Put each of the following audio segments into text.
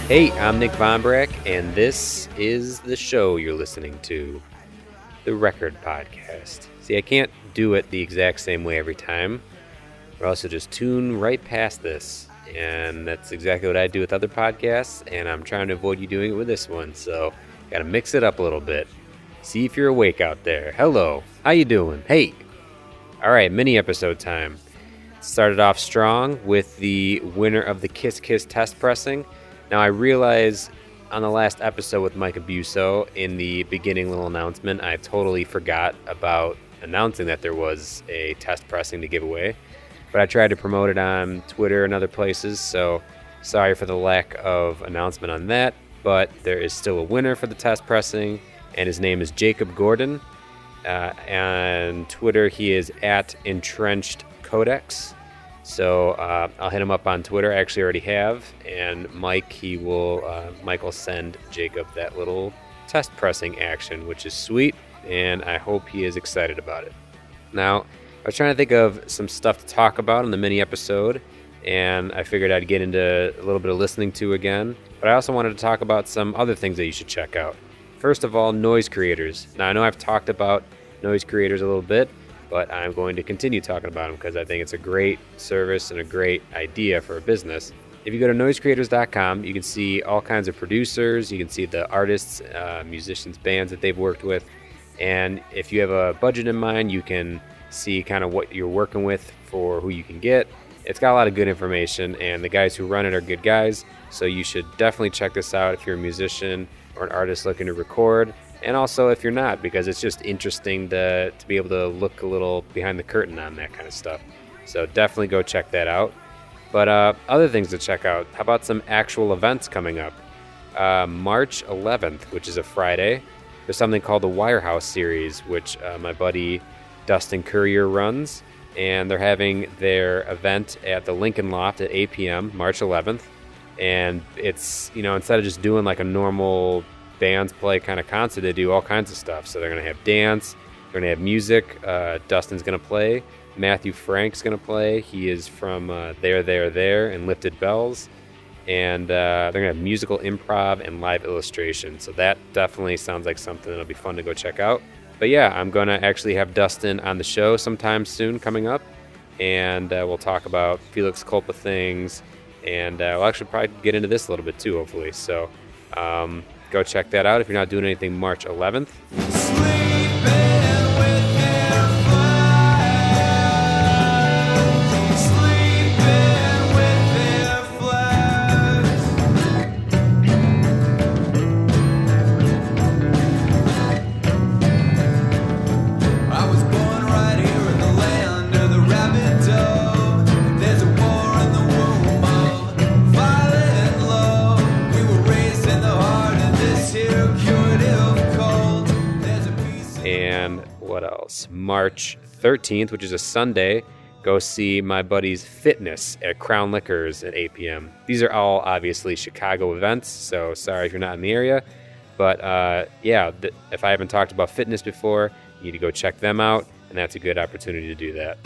Hey, I'm Nick Von Brack, and this is the show you're listening to, the Record Podcast. See, I can't do it the exact same way every time, or else you'll just tune right past this, and that's exactly what I do with other podcasts, and I'm trying to avoid you doing it with this one, so gotta mix it up a little bit. See if you're awake out there. Hello, how you doing? Hey! Alright, mini episode time. Started off strong with the winner of the Kiss Kiss test pressing. Now, I realize on the last episode with Mike Abuso, in the beginning little announcement, I totally forgot about announcing that there was a test pressing to give away. But I tried to promote it on Twitter and other places, so sorry for the lack of announcement on that. But there is still a winner for the test pressing, and his name is Jacob Gordon. On Twitter, he is at Entrenched Codex. So I'll hit him up on Twitter. I actually already have. And Mike will send Jacob that little test pressing action, which is sweet. And I hope he is excited about it. Now, I was trying to think of some stuff to talk about in the mini episode. And I figured I'd get into a little bit of listening to again. But I also wanted to talk about some other things that you should check out. First of all, noise creators. Now, I know I've talked about noise creators a little bit, but I'm going to continue talking about them because I think it's a great service and a great idea for a business. If you go to noisecreators.com, you can see all kinds of producers, you can see the artists, musicians, bands that they've worked with, and if you have a budget in mind, you can see kind of what you're working with for who you can get. It's got a lot of good information, and the guys who run it are good guys, so you should definitely check this out if you're a musician or an artist looking to record. And also if you're not, because it's just interesting to be able to look a little behind the curtain on that kind of stuff. So definitely go check that out. But other things to check out, how about some actual events coming up? March 11th, which is a Friday, there's something called the Wirehouse Series, which my buddy Dustin Courier runs. And they're having their event at the Lincoln Loft at 8 p.m., March 11th. And it's, instead of just doing like a normal bands play kind of concert, they do all kinds of stuff. So they're going to have dance, they're going to have music. Dustin's going to play, Matthew Frank's going to play. He is from There and Lifted Bells. And they're going to have musical improv and live illustration. So that definitely sounds like something that'll be fun to go check out. But yeah, I'm going to actually have Dustin on the show sometime soon coming up. And we'll talk about Felix Culpa things. And we'll actually probably get into this a little bit too, hopefully. So go check that out if you're not doing anything March 11th. March 13th, which is a Sunday, go see my buddy's Fitness at Crown Liquors at 8 p.m. These are all obviously Chicago events, so sorry if you're not in the area. But if I haven't talked about Fitness before, you need to go check them out, and that's a good opportunity to do that.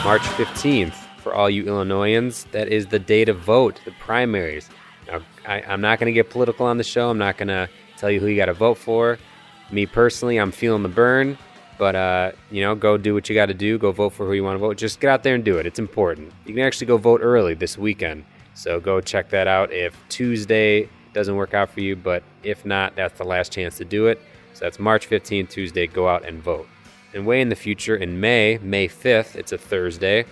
March 15th, for all you Illinoisans, that is the day to vote, the primaries. Now, I'm not going to get political on the show. I'm not going to tell you who you got to vote for. Me personally, I'm feeling the burn, but, go do what you got to do. Go vote for who you want to vote. Just get out there and do it. It's important. You can actually go vote early this weekend, so go check that out if Tuesday doesn't work out for you, but if not, that's the last chance to do it. So that's March 15th, Tuesday. Go out and vote. And way in the future, in May 5th, it's a Thursday,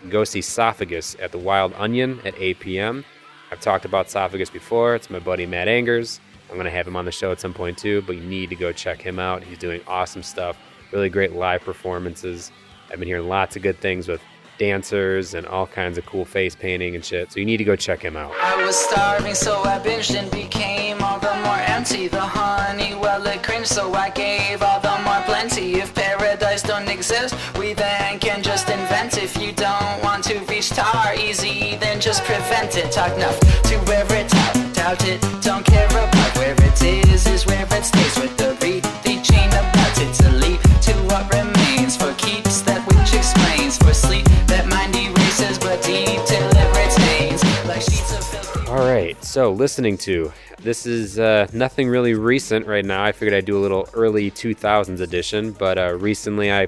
go see Sophagus at the Wild Onion at 8 p.m. I've talked about Sophagus before. It's my buddy Matt Angers. I'm going to have him on the show at some point too, but you need to go check him out. He's doing awesome stuff, really great live performances. I've been hearing lots of good things with dancers and all kinds of cool face painting and shit, so you need to go check him out. I was starving, so I binged and became all the more see the honey, well it cringed, so I gave all the more plenty. If paradise don't exist, we then can just invent. If you don't want to reach tar easy, then just prevent it. Talk enough to where it's out, doubt it, don't care about where it is where it stays. With the read, the chain about it to leap to what remains. For keeps that which explains, for sleep that mind erases, but deep till it retains. Like sheets of filthy. All right, so listening to, this is nothing really recent right now. I figured I'd do a little early 2000s edition, but recently I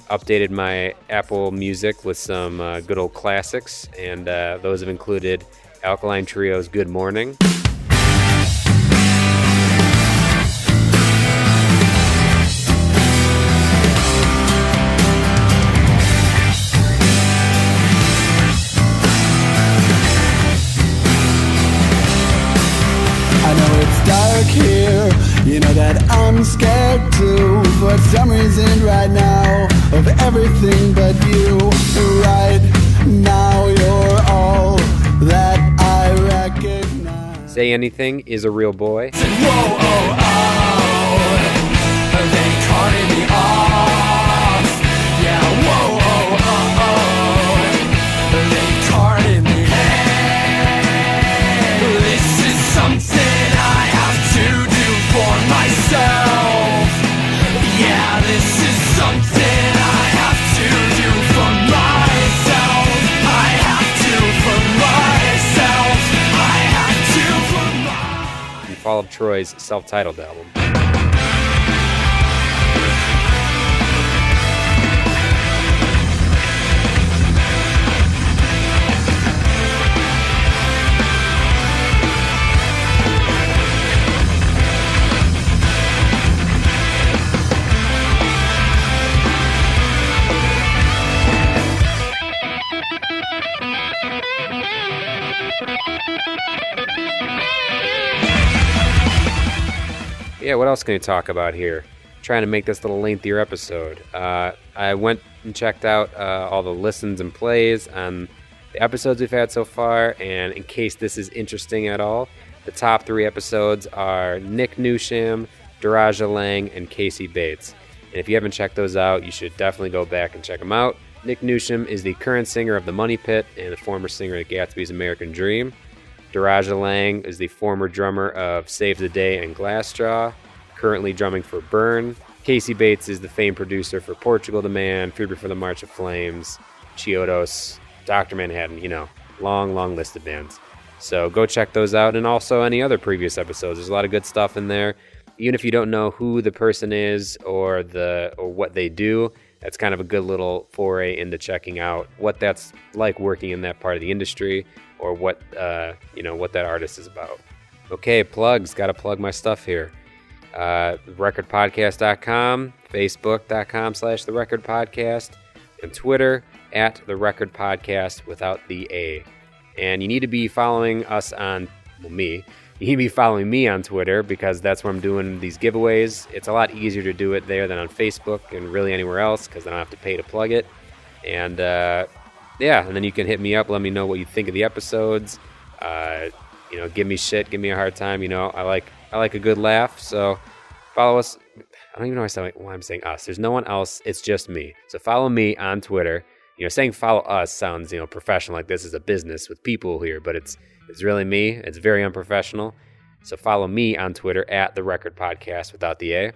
updated my Apple Music with some good old classics, and those have included Alkaline Trio's Good Morning. I know it's dark here, you know that I'm scared too. For some reason right now, of everything but you. Right now you're all that I recognize. Say Anything is a Real Boy. Whoa, oh, oh, they carted me off. Yeah, whoa, oh, oh, oh, they carted me. This is something I have to do for myself. Yeah, this is something I have to do for myself. I have to for myself. I have to for myself. And Fall of Troy's self-titled album. Yeah, what else can we talk about here? Trying to make this a little lengthier episode. I went and checked out all the listens and plays on the episodes we've had so far, and in case this is interesting at all, the top 3 episodes are Nick Newsham, Daraja Lang, and Casey Bates. And if you haven't checked those out, you should definitely go back and check them out. Nick Newsham is the current singer of The Money Pit and the former singer of Gatsby's American Dream. Daraja Lang is the former drummer of Save the Day and Glassjaw, currently drumming for Burn. Casey Bates is the famed producer for Portugal the Man, Fever for the March of Flames, Chiodos, Dr. Manhattan, you know, long list of bands. So go check those out, and also any other previous episodes. There's a lot of good stuff in there. Even if you don't know who the person is or what they do, that's kind of a good little foray into checking out what that's like working in that part of the industry, or what what that artist is about. Okay, plugs. Got to plug my stuff here. TheRecordPodcast.com, Facebook.com/TheRecordPodcast, and Twitter @TheRecordPodcast without the A. And you need to be following us on, me. You need to be following me on Twitter, because that's where I'm doing these giveaways. It's a lot easier to do it there than on Facebook and really anywhere else, because I don't have to pay to plug it. And and then you can hit me up, let me know what you think of the episodes. Give me shit, give me a hard time. I like a good laugh, so follow us. I don't even know why I'm saying us. There's no one else. It's just me. So follow me on Twitter. Saying follow us sounds, professional, like this is a business with people here, but it's really me. It's very unprofessional. So follow me on Twitter @TheRecordPodcast without the A.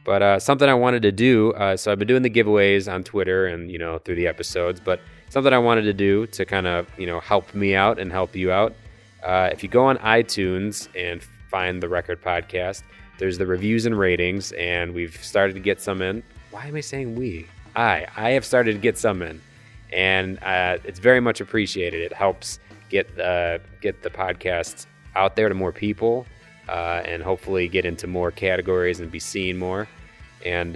But something I wanted to do, so I've been doing the giveaways on Twitter and, through the episodes, but something I wanted to do to kind of, help me out and help you out. If you go on iTunes and find The Record Podcast, there's the reviews and ratings, and we've started to get some in. Why am I saying we? I have started to get some in, and it's very much appreciated. It helps get the podcast out there to more people, and hopefully get into more categories and be seen more. And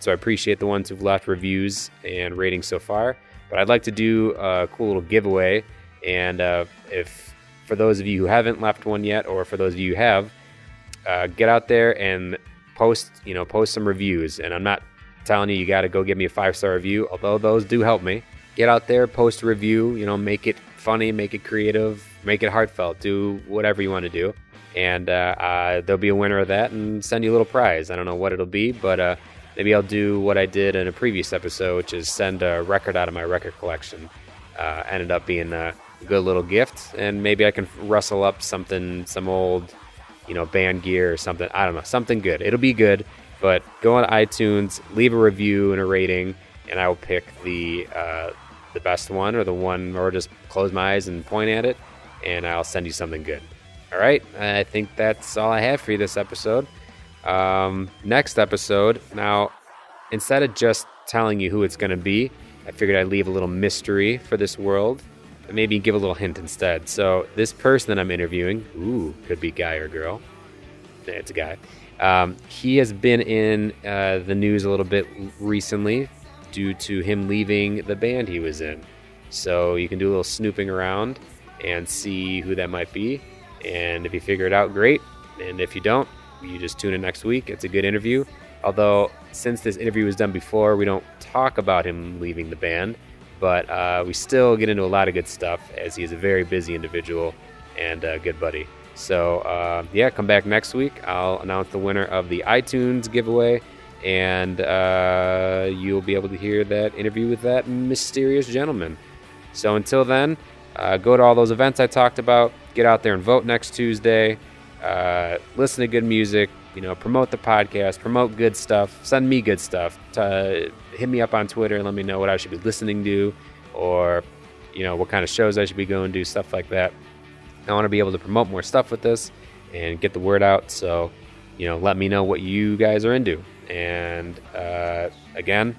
so I appreciate the ones who've left reviews and ratings so far. But I'd like to do a cool little giveaway, and if for those of you who haven't left one yet, or for those of you who have, get out there and post some reviews. And I'm not telling you got to go give me a 5-star review, although those do help me. Get out there, post a review, make it funny, make it creative, make it heartfelt, do whatever you want to do. and there'll be a winner of that and send you a little prize. I don't know what it'll be, but maybe I'll do what I did in a previous episode, which is send a record out of my record collection. Ended up being a good little gift, and maybe I can rustle up something, some old, band gear or something. I don't know, something good. It'll be good, but go on iTunes, leave a review and a rating, and I will pick the best one, or just close my eyes and point at it, and I'll send you something good. All right, I think that's all I have for you this episode. Next episode, now, instead of just telling you who it's going to be, I figured I'd leave a little mystery for this world, and maybe give a little hint instead. So this person that I'm interviewing, could be guy or girl. It's a guy. He has been in the news a little bit recently due to him leaving the band he was in. So you can do a little snooping around and see who that might be. And if you figure it out, great. And if you don't, you just tune in next week. It's a good interview. Although, since this interview was done before, we don't talk about him leaving the band. But we still get into a lot of good stuff, as he is a very busy individual and a good buddy. So, come back next week. I'll announce the winner of the iTunes giveaway. And you'll be able to hear that interview with that mysterious gentleman. So until then, go to all those events I talked about. Get out there and vote next Tuesday. Listen to good music. Promote the podcast. Promote good stuff. Send me good stuff. Hit me up on Twitter and let me know what I should be listening to, or what kind of shows I should be going to. Stuff like that. I want to be able to promote more stuff with this and get the word out. So let me know what you guys are into. And again,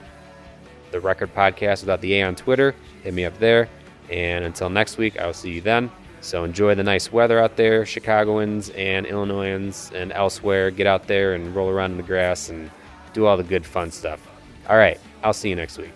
the Record Podcast without the A on Twitter. Hit me up there. And until next week, I will see you then. So enjoy the nice weather out there, Chicagoans and Illinoisans and elsewhere. Get out there and roll around in the grass and do all the good fun stuff. All right, I'll see you next week.